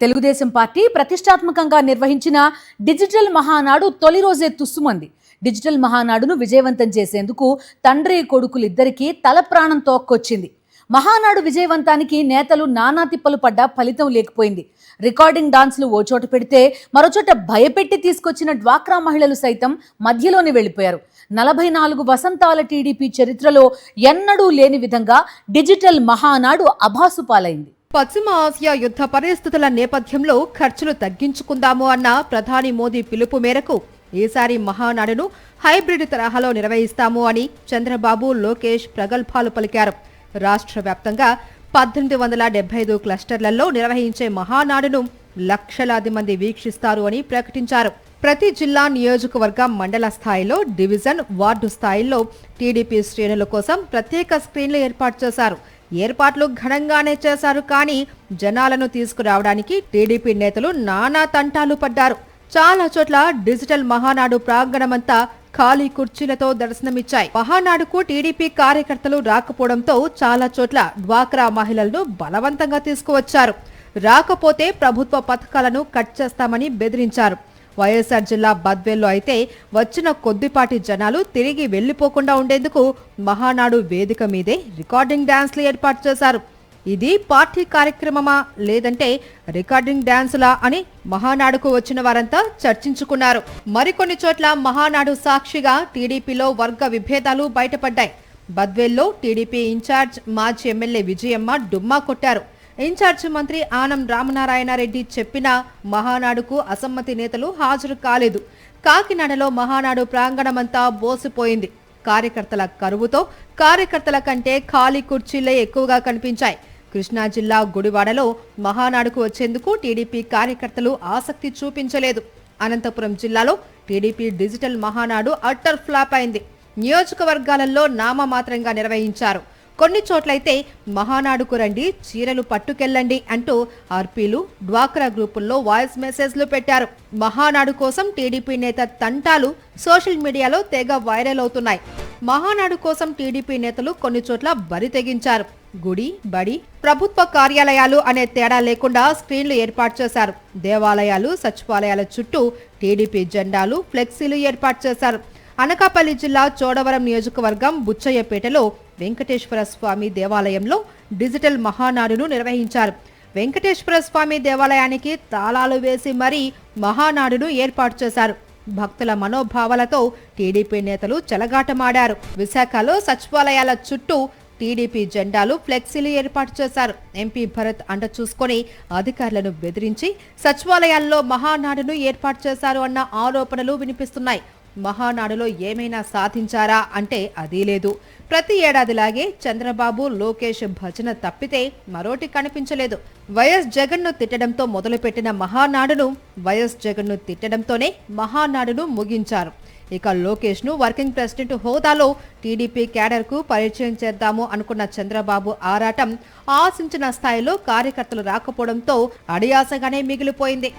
Telugu Desam party ప్రతిష్టాత్మకంగా నిర్వహించిన digital Mahanadu తొలి రోజే తుస్సుమంది. డిజిటల్ మహానాడును విజయవంతం చేసేందుకు తండ్రి కొడుకులిద్దరికీ తల ప్రాణం తోక్కొచ్చింది. మహానాడు విజయవంతానికి నేతలు నానా తిప్పలు పడ్డా ఫలితం లేకపోయింది. రికార్డింగ్ డాన్స్లు ఓ చోట పెడితే మరోచోట భయపెట్టి తీసుకొచ్చిన డ్వాక్రా మహిళలు సైతం మధ్యలోనే వెళ్లిపోయారు. 44 వసంతాల టీడీపీ చరిత్రలో ఎన్నడూ లేని విధంగా డిజిటల్ మహానాడు అభాసుపాలైంది. పశ్చిమ ఆసియా యుద్ధ పరిస్థితుల నేపథ్యంలో ఖర్చులు తగ్గించుకుందాము అన్న ప్రధాని మోదీ పిలుపు మేరకు ఈసారి మహానాడును హైబ్రిడ్ తరహాలో నిర్వహిస్తాము అని చంద్రబాబు, లోకేష్ ప్రగల్భాలు పలికారు. రాష్ట్ర వ్యాప్తంగా 1875 క్లస్టర్లలో నిర్వహించే మహానాడును లక్షలాది మంది వీక్షిస్తారు అని ప్రకటించారు. ప్రతి జిల్లా, నియోజకవర్గ, మండల స్థాయిలో, డివిజన్, వార్డు స్థాయిల్లో టీడీపీ శ్రేణుల కోసం ప్రత్యేక స్క్రీన్లు ఏర్పాటు చేశారు. ఏర్పాట్లు ఘనంగానే చేశారు, కానీ జనాలను తీసుకురావడానికి టీడీపీ నేతలు నానా తంటాలు పడ్డారు. చాలా చోట్ల డిజిటల్ మహానాడు ప్రాంగణమంతా ఖాళీ కుర్చీలతో దర్శనమిచ్చాయి. మహానాడుకు టీడీపీ కార్యకర్తలు రాకపోవడంతో చాలా చోట్ల డ్వాక్రా మహిళలను బలవంతంగా తీసుకువచ్చారు. రాకపోతే ప్రభుత్వ పథకాలను కట్ చేస్తామని బెదిరించారు. వైఎస్ఆర్ జిల్లా బద్వేల్లో అయితే వచ్చిన కొద్దిపాటి జనాలు తిరిగి వెళ్లిపోకుండా ఉండేందుకు మహానాడు వేదిక మీదే రికార్డింగ్ డాన్స్లు ఏర్పాటు చేశారు. ఇది పార్టీ కార్యక్రమమా లేదంటే రికార్డింగ్ డాన్సులా అని మహానాడుకు వచ్చిన వారంతా చర్చించుకున్నారు. మరికొన్ని చోట్ల మహానాడు సాక్షిగా టీడీపీలో వర్గ విభేదాలు బయటపడ్డాయి. బద్వేల్లో టీడీపీ ఇన్ఛార్జ్ మాజీ ఎమ్మెల్యే విజయమ్మ డుమ్మా కొట్టారు. ఇన్ఛార్జ్ మంత్రి ఆనం రామనారాయణరెడ్డి చెప్పిన మహానాడుకు అసమ్మతి నేతలు హాజరు కాలేదు. కాకినాడలో మహానాడు ప్రాంగణమంతా బోసిపోయింది. కార్యకర్తల కరువుతో కార్యకర్తల కంటే ఖాళీ కుర్చీలే ఎక్కువగా కనిపించాయి. కృష్ణా జిల్లా గుడివాడలో మహానాడుకు వచ్చేందుకు టీడీపీ కార్యకర్తలు ఆసక్తి చూపించలేదు. అనంతపురం జిల్లాలో TDP digital Mahanadu utter flop అయింది. నియోజకవర్గాలలో నామమాత్రంగా నిర్వహించారు. కొన్ని చోట్లయితే మహానాడుకు రండి, చీరలు పట్టుకెళ్లండి అంటూ ఆర్పీలు, డ్వాక్రా గ్రూపుల్లో వాయిస్ మెసేజ్లు పెట్టారు. మహానాడు కోసం టీడీపీ నేత తంటాలు సోషల్ మీడియాలో తెగ వైరల్ అవుతున్నాయి. మహానాడు కోసం టీడీపీ నేతలు కొన్ని చోట్ల బరి తెగించారు. గుడి, బడి, ప్రభుత్వ కార్యాలయాలు అనే తేడా లేకుండా స్క్రీన్లు ఏర్పాటు చేశారు. దేవాలయాలు, సచివాలయాల చుట్టూ టీడీపీ జెండాలు, ఫ్లెక్సీలు ఏర్పాటు చేశారు. అనకాపల్లి జిల్లా చోడవరం నియోజకవర్గం బుచ్చయ్యపేటలో వెంకటేశ్వర స్వామి దేవాలయంలో డిజిటల్ మహానాడును నిర్వహించారు. వెంకటేశ్వర స్వామి దేవాలయానికి తాళాలు వేసి మరీ మహానాడును ఏర్పాటు చేశారు. భక్తుల మనోభావాలతో టీడీపీ నేతలు చెలగాటమాడారు. విశాఖలో సచివాలయాల చుట్టూ టీడీపీ జెండాలు, ఫ్లెక్సీలు ఏర్పాటు చేశారు. ఎంపీ భరత్ అండ చూసుకొని అధికారులను బెదిరించి సచివాలయాల్లో మహానాడును ఏర్పాటు చేశారు అన్న ఆరోపణలు వినిపిస్తున్నాయి. మహానాడులో ఏమైనా సాధించారా అంటే అదీ లేదు. ప్రతి ఏడాదిలాగే చంద్రబాబు, లోకేష్ భజన తప్పితే మరోటి కనిపించలేదు. వైఎస్ జగన్ను తిట్టడంతో మొదలుపెట్టిన మహానాడును వైఎస్ జగన్ను తిట్టడంతోనే మహానాడును ముగించారు. ఇక లోకేష్ ను వర్కింగ్ ప్రెసిడెంట్ హోదాలో టీడీపీ క్యాడర్ కు పరిచయం చేద్దాము అనుకున్న చంద్రబాబు ఆరాటం ఆశించిన స్థాయిలో కార్యకర్తలు రాకపోవడంతో అడియాసగానే మిగిలిపోయింది.